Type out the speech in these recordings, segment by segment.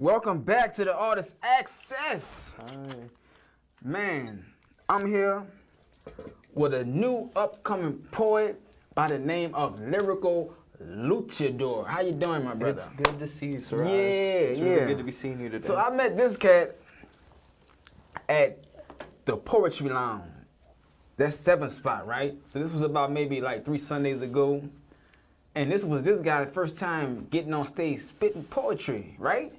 Welcome back to the Artist Access. Hi. Man, I'm here with a new upcoming poet by the name of Lyrical Luchador. How you doing, my brother? It's good to see you, Siraj. Yeah, it's really good to be seeing you today. So I met this cat at the Poetry Lounge. That's 7th spot, right? So this was about maybe like 3 Sundays ago. And this was this guy's first time getting on stage spitting poetry, right?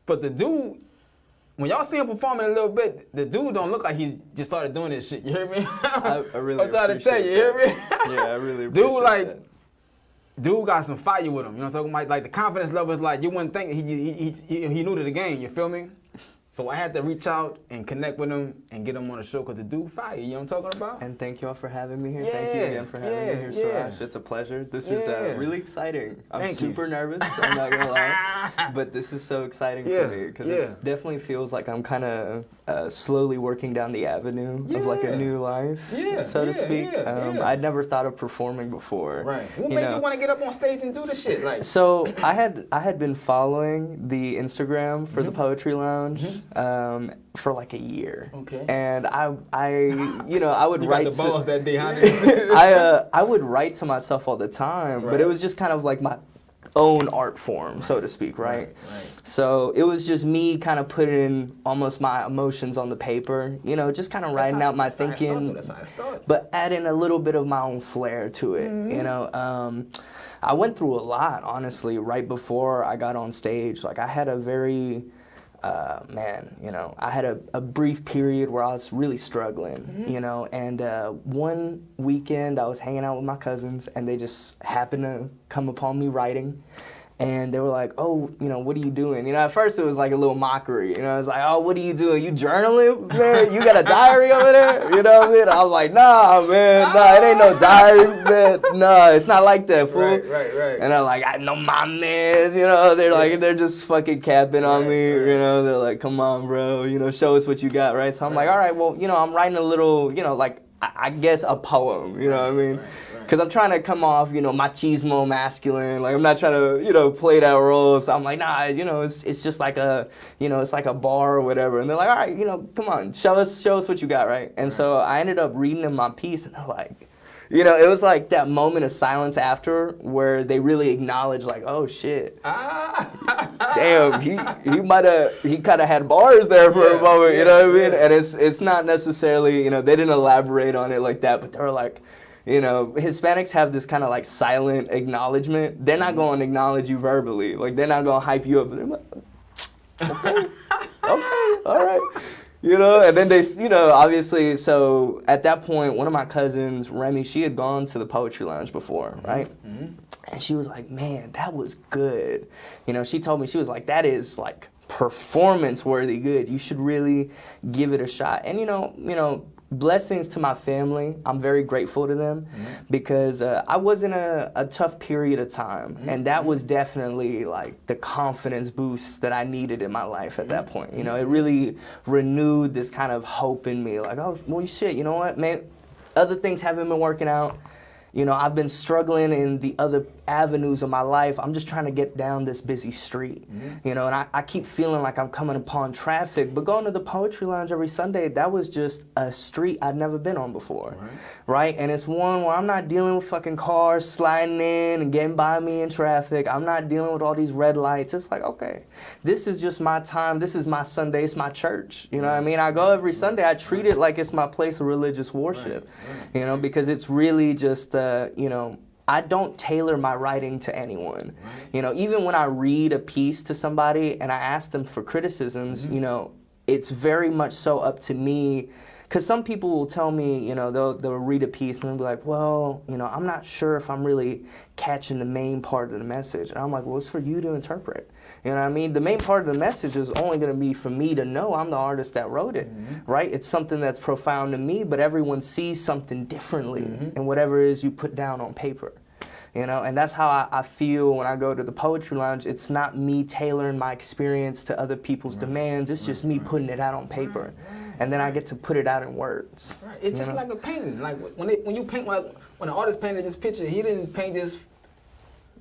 But the dude, when y'all see him performing a little bit, the dude don't look like he just started doing this shit. You hear me? I really I'm trying to tell you, you hear me? Yeah, I really appreciate that. Dude got some fire with him. You know what I'm talking about? Like the confidence level is like, you wouldn't think he knew to the game, you feel me? So I had to reach out and connect with him and get him on the show because the dude fire, you know what I'm talking about? And thank you all for having me here. Yeah, thank you again for having me here, Siraj. It's a pleasure. This is really exciting. I'm super nervous, I'm not going to lie. But this is so exciting for me because it definitely feels like I'm kind of slowly working down the avenue of like a new life, so to speak. I'd never thought of performing before. Right. What made you want to get up on stage and do this shit? Like, so I had been following the Instagram for the Poetry Lounge for like a year. Okay. And I would write the balls that day, I would write to myself all the time, but it was just kind of like my own art form, so to speak, right? So it was just me kind of putting almost my emotions on the paper, you know, just kind of writing out my thinking, but adding a little bit of my own flair to it, you know. I went through a lot, honestly, right before I got on stage. Like I had a very I had a brief period where I was really struggling, you know, and one weekend I was hanging out with my cousins and they just happened to come upon me writing. And they were like, oh, you know, what are you doing? You know, at first it was like a little mockery. You know, I was like, oh, what are you doing? You journaling, man? You got a diary over there? You know what I mean? I was like, nah, man, nah, it ain't no diary, man. Nah, it's not like that, fool. Right. And I'm like, I know my man, you know, they're like, they're just fucking capping on me, you know, they're like, come on, bro, you know, show us what you got, right? So I'm like, all right, well, you know, I'm writing a little, you know, like, I guess a poem, you know what I mean? Because I'm trying to come off, you know, machismo, masculine. Like, I'm not trying to, you know, play that role. So I'm like, nah, you know, it's just like a, you know, it's like a bar or whatever. And they're like, all right, you know, come on, show us what you got, right? And so I ended up reading them my piece, and they're like, you know, it was like that moment of silence after where they really acknowledged, like, oh shit, damn, he kind of had bars there for a moment, you know what I mean? And it's not necessarily, you know, they didn't elaborate on it like that, but they were like, you know, Hispanics have this kind of like silent acknowledgement. They're not going to acknowledge you verbally. Like, they're not going to hype you up. They're like, okay, all right. You know, and then they, you know, obviously, so at that point, one of my cousins, Remy, she had gone to the Poetry Lounge before, right? And she was like, man, that was good. You know, she told me, she was like, that is like performance-worthy good. You should really give it a shot. And, you know, blessings to my family. I'm very grateful to them because I was in a tough period of time, and that was definitely like the confidence boost that I needed in my life at that point. You know, it really renewed this kind of hope in me, like, oh, well, shit, you know what, man, other things haven't been working out. You know, I've been struggling in the other avenues of my life. I'm just trying to get down this busy street, you know, and I keep feeling like I'm coming upon traffic. But going to the Poetry Lounge every Sunday, that was just a street I'd never been on before, right? And it's one where I'm not dealing with fucking cars sliding in and getting by me in traffic. I'm not dealing with all these red lights. It's like, okay, this is just my time. This is my Sunday. It's my church. You know what I mean? I go every Sunday. I treat it like it's my place of religious worship, you know, because it's really just, you know, I don't tailor my writing to anyone. You know, even when I read a piece to somebody and I ask them for criticisms, you know, it's very much so up to me. Because some people will tell me, you know, they'll read a piece and they'll be like, well, you know, I'm not sure if I'm really catching the main part of the message. And I'm like, well, it's for you to interpret. You know what I mean? The main part of the message is only going to be for me to know. I'm the artist that wrote it, right? It's something that's profound to me, but everyone sees something differently in whatever it is you put down on paper. You know, and that's how I feel when I go to the Poetry Lounge. It's not me tailoring my experience to other people's demands. It's just me putting it out on paper. And then I get to put it out in words. It's just like a painting. Like when you paint, like when an artist painted this picture, he didn't paint this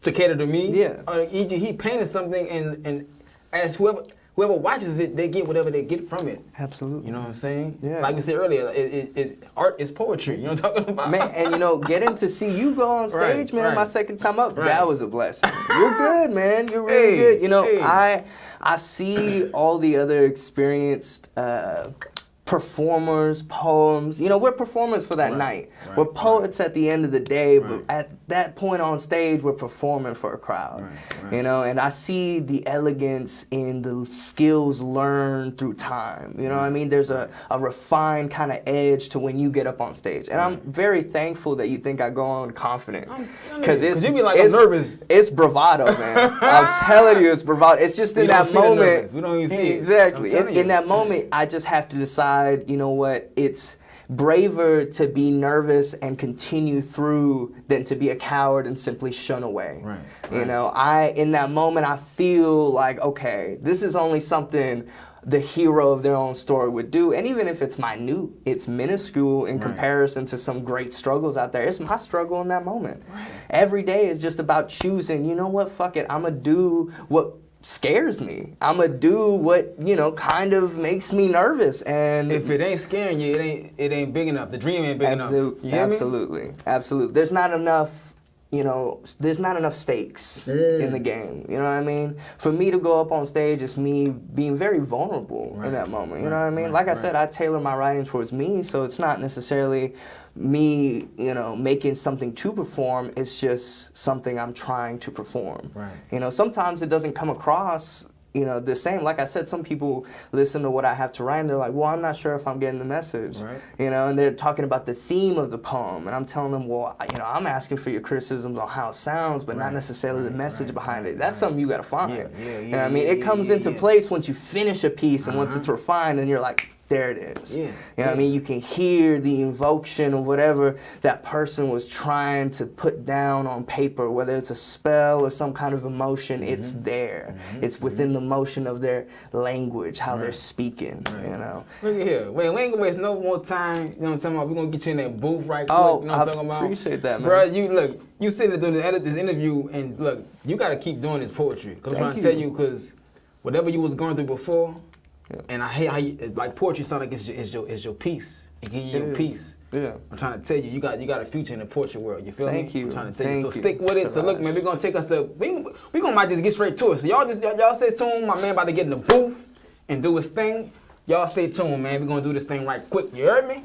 to cater to me. Yeah. Or he painted something and as whoever watches it, they get whatever they get from it. Absolutely. You know what I'm saying? Yeah. Like I said earlier, art is poetry. You know what I'm talking about? Man, and getting to see you go on stage, man, my second time up, that was a blessing. You're good, man. You're really good. I see all the other experienced performers, poems. We're performers for that night. We're poets at the end of the day, but at that point on stage, we're performing for a crowd. And I see the elegance in the skills learned through time. You know what I mean? There's a refined kind of edge to when you get up on stage. And I'm very thankful that you think I go on confident. Because you be like, I'm nervous. It's bravado, man. I'm telling you, it's bravado. It's just in that moment. We don't even see it. Exactly. In that moment, I just have to decide, you know what, it's braver to be nervous and continue through than to be a coward and simply shun away. In that moment, I feel like, okay, this is only something the hero of their own story would do. And even if it's minute, it's minuscule in comparison to some great struggles out there. It's my struggle in that moment. Every day is just about choosing, you know what, fuck it, I'm going to do what scares me. I'm gonna do what kind of makes me nervous, and if it ain't scaring you, it ain't big enough. The dream ain't big enough. Absolutely. There's not enough. There's not enough stakes in the game. You know what I mean? For me to go up on stage, it's me being very vulnerable in that moment. You know what I mean? Like I said, I tailor my writing towards me, so it's not necessarily me, making something to perform. It's just something I'm trying to perform. Sometimes it doesn't come across the same. Like I said, some people listen to what I have to write and they're like, well, I'm not sure if I'm getting the message. And they're talking about the theme of the poem, and I'm telling them, well, I'm asking for your criticisms on how it sounds, but not necessarily the message behind it. That's something you gotta find. It comes into place once you finish a piece and once it's refined, and you're like, there it is. You can hear the invocation of whatever that person was trying to put down on paper, whether it's a spell or some kind of emotion, it's there. It's within the motion of their language, how they're speaking, Look at here. Wait, we ain't gonna waste no more time. You know what I'm talking about? We're gonna get you in that booth right quick. Oh, you know what I'm talking about? I appreciate that, man. Bro, you sitting there doing this interview, and look, you gotta keep doing this poetry. Because I'm trying to tell you, because whatever you was going through before, and I hate how you, like, poetry sound like it's your piece. It give you your peace. I'm trying to tell you, you got a future in the poetry world. You feel me? Thank you. I'm trying to tell you. So stick with it. So look, man, we're gonna take us to we gonna might just get straight to it. So y'all stay tuned. My man about to get in the booth and do his thing. Y'all stay tuned, man. We're gonna do this thing right quick. You heard me?